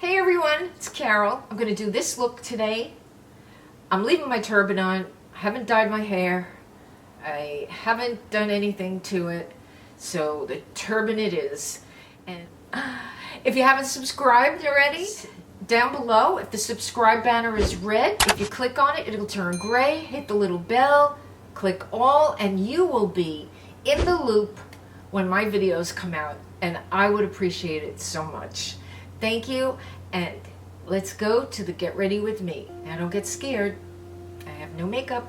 Hey everyone, it's Carol. I'm going to do this look today. I'm leaving my turban on. I haven't dyed my hair. I haven't done anything to it. So the turban it is. And if you haven't subscribed already, down below, if the subscribe banner is red, if you click on it, it'll turn gray. Hit the little bell, click all, and you will be in the loop when my videos come out. And I would appreciate it so much. Thank you, and let's go to the get ready with me. Now don't get scared. I have no makeup.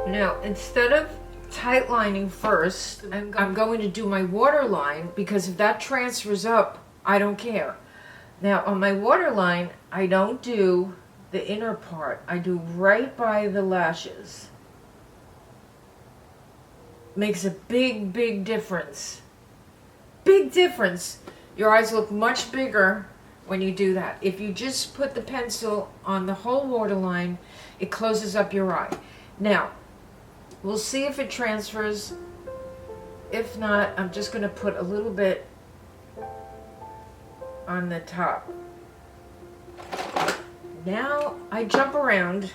Now, instead of tight lining first, I'm going to do my waterline, because if that transfers up, I don't care. Now, on my waterline, I don't do the inner part. I do right by the lashes. Makes a big, big difference. Big difference. Your eyes look much bigger when you do that. If you just put the pencil on the whole waterline, it closes up your eye. Now, we'll see if it transfers. If not, I'm just going to put a little bit on the top. Now I jump around.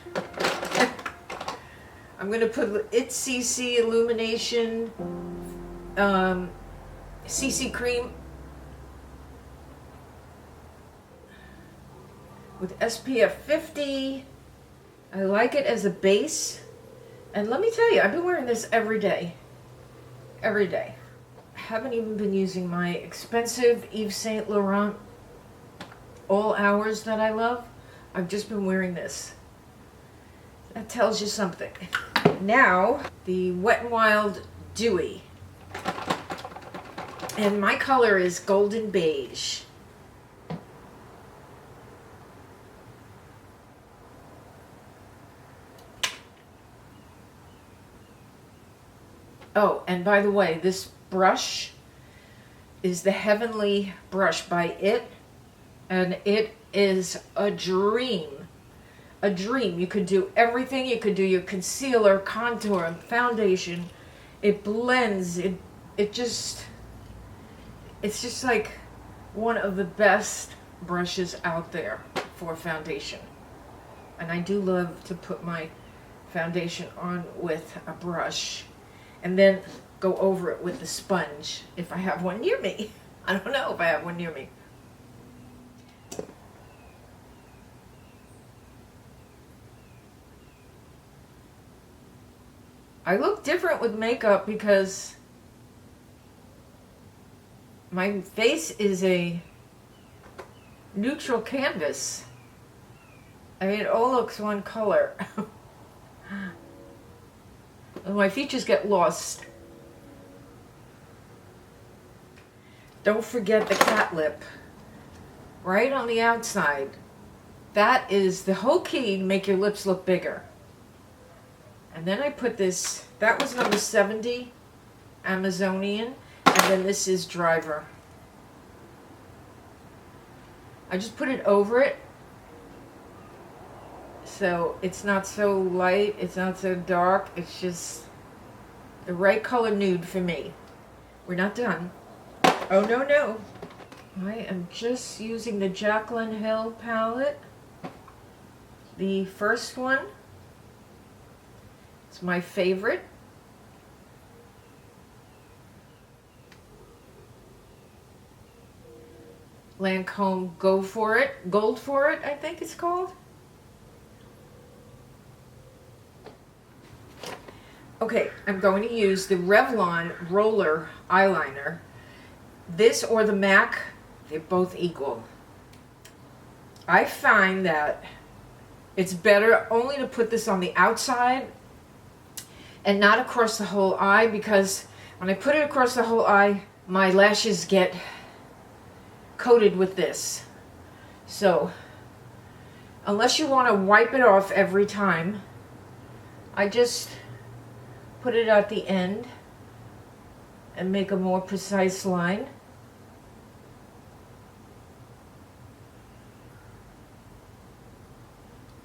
I'm going to put It's CC Illumination CC Cream with SPF 50. I like it as a base. And let me tell you, I've been wearing this every day. Every day. I haven't even been using my expensive Yves Saint Laurent All Hours that I love. I've just been wearing this. That tells you something. Now, the Wet n Wild Dewy. And my color is golden beige. Oh, and by the way, this brush is the Heavenly brush by IT, and it is a dream. A dream. You could do everything. You could do your concealer, contour, foundation. It blends. It's just like one of the best brushes out there for foundation. And I do love to put my foundation on with a brush. And then go over it with the sponge, if I have one near me. I don't know if I have one near me. I look different with makeup because my face is a neutral canvas. I mean, it all looks one color. My features get lost. Don't forget the cat lip. Right on the outside. That is the whole key to make your lips look bigger. And then I put this, that was number 70, Amazonian. And then this is Driver. I just put it over it. So it's not so light, it's not so dark, it's just the right color nude for me. We're not done. Oh, no, no. I am just using the Jaclyn Hill palette. The first one. It's my favorite. Lancome Go For It, Gold For It, I think it's called. Okay, I'm going to use the Revlon Roller Eyeliner. This or the MAC, they're both equal. I find that it's better only to put this on the outside and not across the whole eye, because when I put it across the whole eye, my lashes get coated with this. So, unless you want to wipe it off every time, I just put it at the end and make a more precise line.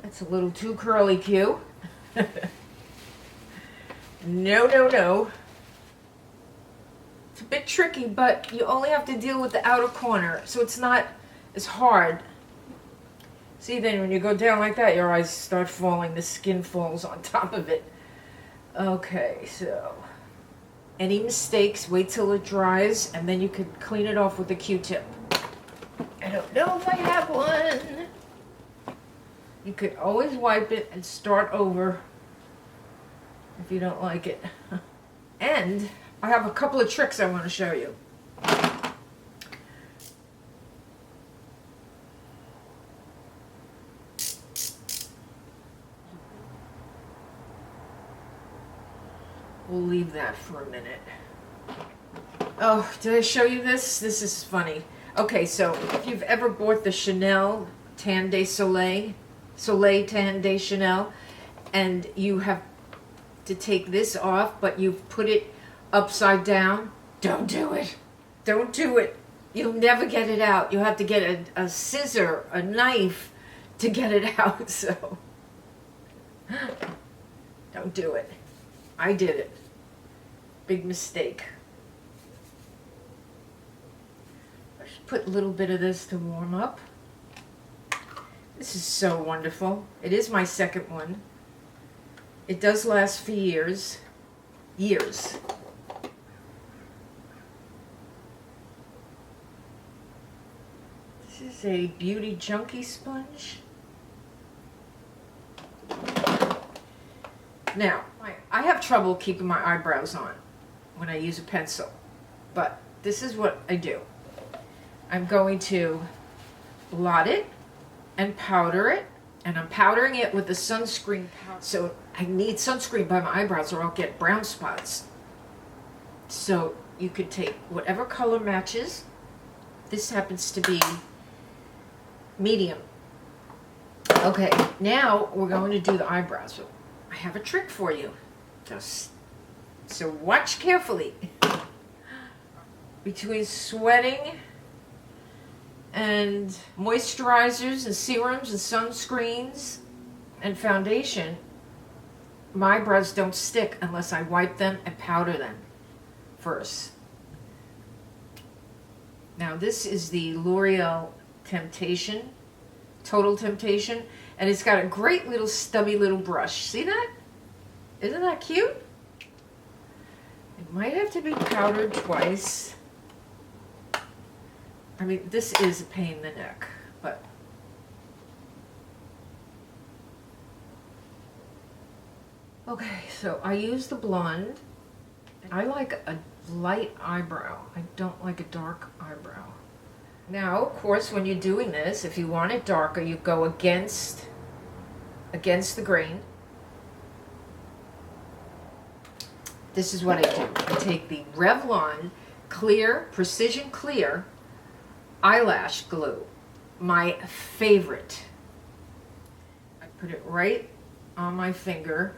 That's a little too curly Q. No, no, no. It's a bit tricky, but you only have to deal with the outer corner, so it's not as hard. See, then when you go down like that, your eyes start falling, the skin falls on top of it. Okay, so any mistakes, wait till it dries, and then you can clean it off with a Q-tip. I don't know if I have one. You could always wipe it and start over if you don't like it. And I have a couple of tricks I want to show you. We'll leave that for a minute. Oh, did I show you this? This is funny. Okay, so if you've ever bought the Chanel Tan de Soleil, Soleil Tan de Chanel, and you have to take this off, but you've put it upside down, don't do it. Don't do it. You'll never get it out. You'll have to get a scissor, a knife to get it out, so don't do it. I did it. Big mistake. I should put a little bit of this to warm up. This is so wonderful. It is my second one. It does last for years. Years. This is a Beauty Junkie sponge. Now, I have trouble keeping my eyebrows on when I use a pencil, but this is what I do. I'm going to blot it and powder it, and I'm powdering it with the sunscreen powder. So I need sunscreen by my eyebrows or I'll get brown spots. So you could take whatever color matches. This happens to be medium. Okay, now we're going to do the eyebrows. So I have a trick for you. So watch carefully. Between sweating and moisturizers and serums and sunscreens and foundation, my eyebrows don't stick unless I wipe them and powder them first. Now this is the L'Oreal Temptation, Total Temptation, and it's got a great little stubby little brush. See that? Isn't that cute? It might have to be powdered twice. I mean, this is a pain in the neck, but okay, so I use the blonde. I like a light eyebrow. I don't like a dark eyebrow. Now, of course, when you're doing this, if you want it darker, you go against the grain. This is what I do. I take the Revlon Clear, Precision Clear eyelash glue, my favorite. I put it right on my finger.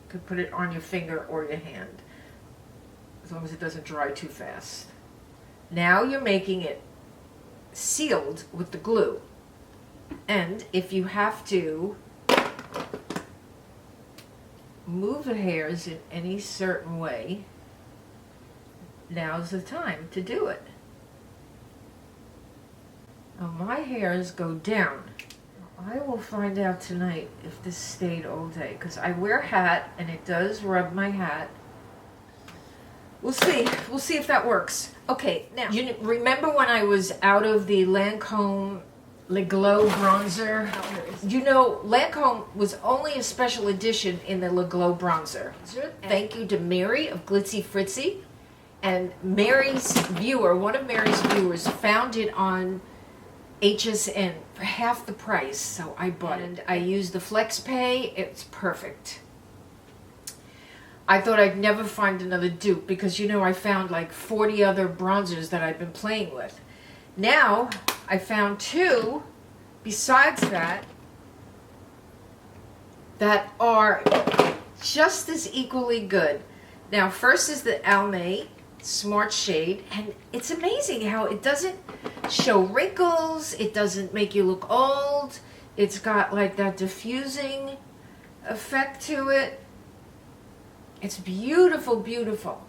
You could put it on your finger or your hand, as long as it doesn't dry too fast. Now you're making it sealed with the glue. And if you have to move the hairs in any certain way, now's the time to do it. Now my hairs go down. I will find out tonight if this stayed all day, because I wear a hat and it does rub my hat. We'll see. We'll see if that works. Okay, now, you remember when I was out of the Lancome Le Glow bronzer? You know, Lancome was only a special edition in the Le Glow bronzer. Thank you to Mary of Glitzy Fritzy. And Mary's viewer, one of Mary's viewers, found it on HSN for half the price, so I bought it. And I used the FlexPay. It's perfect. I thought I'd never find another dupe because, you know, I found like 40 other bronzers that I've been playing with. Now, I found two, besides that are just as equally good. Now, first is the Almay Smart Shade, and it's amazing how it doesn't show wrinkles, it doesn't make you look old, it's got like that diffusing effect to it. It's beautiful, beautiful.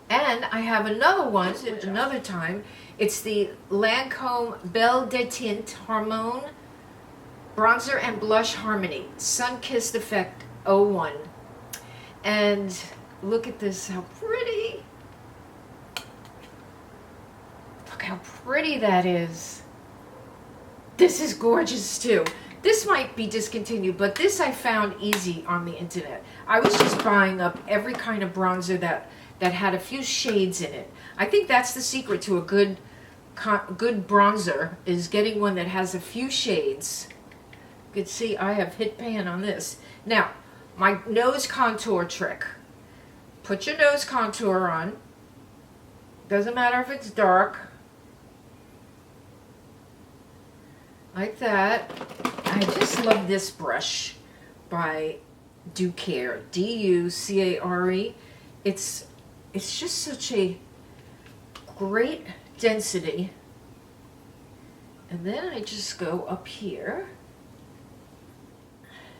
And I have another one, another time. It's the Lancome Belle de Tint Hormone Bronzer and Blush Harmony Sun-Kissed Effect 01. And look at this, how pretty. Look how pretty that is. This is gorgeous too. This might be discontinued, but this I found easy on the internet. I was just buying up every kind of bronzer that had a few shades in it. I think that's the secret to a good bronzer, is getting one that has a few shades. You can see I have hit pan on this. Now, my nose contour trick. Put your nose contour on. Doesn't matter if it's dark. Like that. I just love this brush by DEWY, D-U-C-A-R-E. It's just such a great density. And then I just go up here.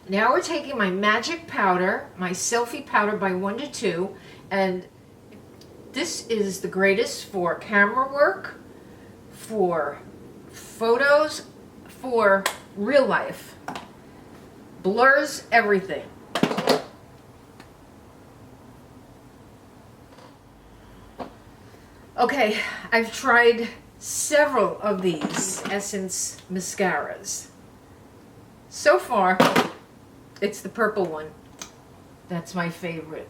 Now we're taking my magic powder, my selfie powder by 1 to 2, and this is the greatest for camera work, for photos, for real life. Blurs everything. Okay, I've tried several of these Essence mascaras. So far, it's the purple one. That's my favorite.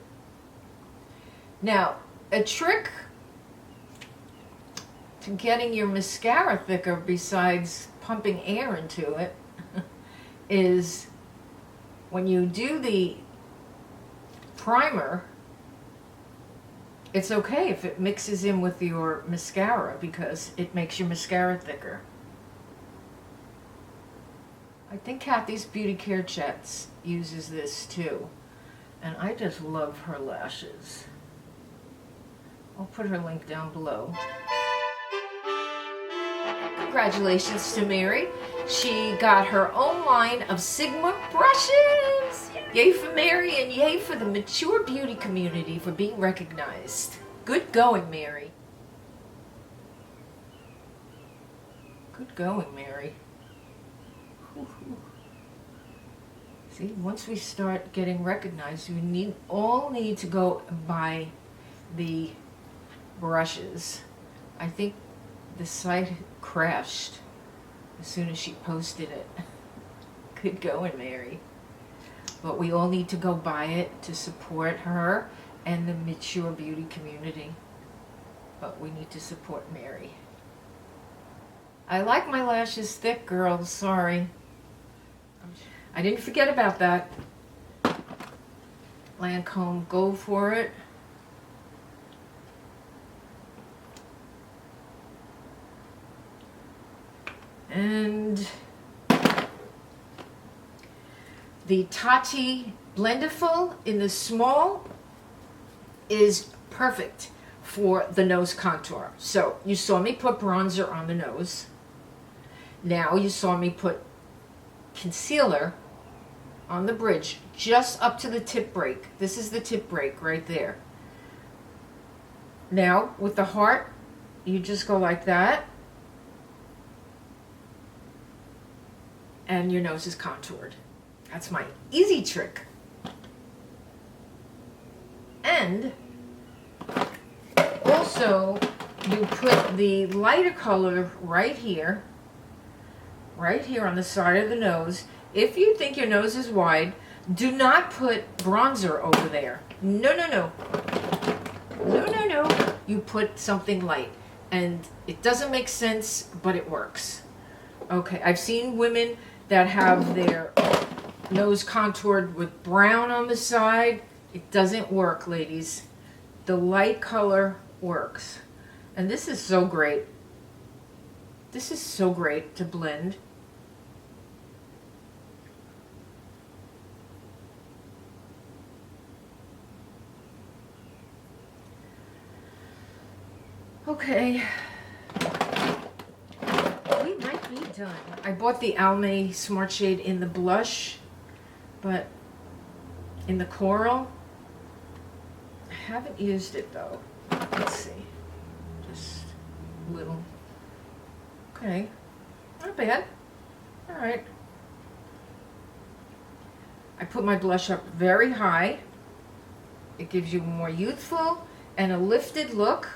Now, a trick to getting your mascara thicker besides pumping air into it is when you do the primer, it's okay if it mixes in with your mascara because it makes your mascara thicker. I think Kathy's Beauty Care Chats uses this too, and I just love her lashes. I'll put her link down below. Congratulations to Mary. She got her own line of Sigma brushes. Yay for Mary, and yay for the mature beauty community for being recognized. Good going, Mary. Good going, Mary. See, once we start getting recognized, we all need to go and buy the brushes. I think the site crashed as soon as she posted it. Good going, Mary. But we all need to go buy it to support her and the mature beauty community. But we need to support Mary. I like my lashes thick, girls. Sorry. I didn't forget about that. Lancome, go for it. And the Tati Blendiful in the small is perfect for the nose contour. So you saw me put bronzer on the nose. Now you saw me put concealer on the bridge just up to the tip break. This is the tip break right there. Now with the heart, you just go like that. And your nose is contoured. That's my easy trick. And also, you put the lighter color right here on the side of the nose. If you think your nose is wide, do not put bronzer over there. No, no, no. No, no, no. You put something light. And it doesn't make sense, but it works. Okay, I've seen women that have their nose contoured with brown on the side. It doesn't work, ladies. The light color works. And this is so great. This is so great to blend. Okay. We might be done. I bought the Almay Smart Shade in the blush, but in the coral. I haven't used it though. Let's see. Just a little. Okay. Not bad. Alright. I put my blush up very high. It gives you a more youthful and a lifted look.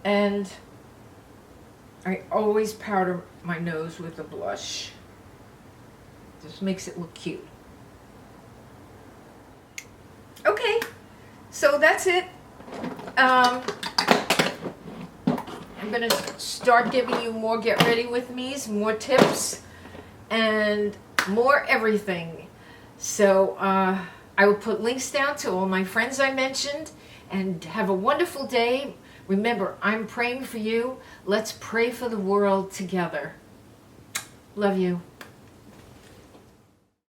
And I always powder my nose with a blush. Just makes it look cute. Okay, so that's it. I'm gonna start giving you more get ready with me's, more tips, and more everything. So I will put links down to all my friends I mentioned, and have a wonderful day. Remember, I'm praying for you. Let's pray for the world together. Love you.